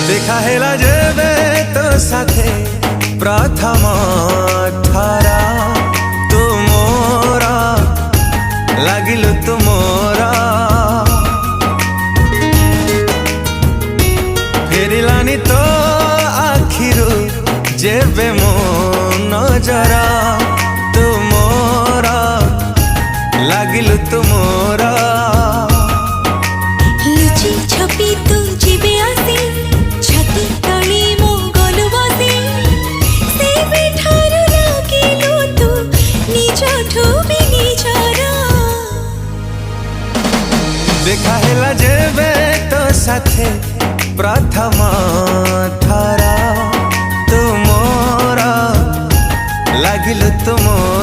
देखा हेला जेबे तो साथे प्रथम ठारा तू मोरा लागिलु तू मोरा फेरिलानी तो आखिरु जेबे मो नजरा तू मोरा लागिलु तू मोरा लुचि छपी तू जीवे आसी छाती तली मो गलु बसी से बेठारु लागिलु तू निजठु भी निजरा देखा हेला जेबे तो साथे प्रथम ठारा तू मोरा लागिलु तू मोरा।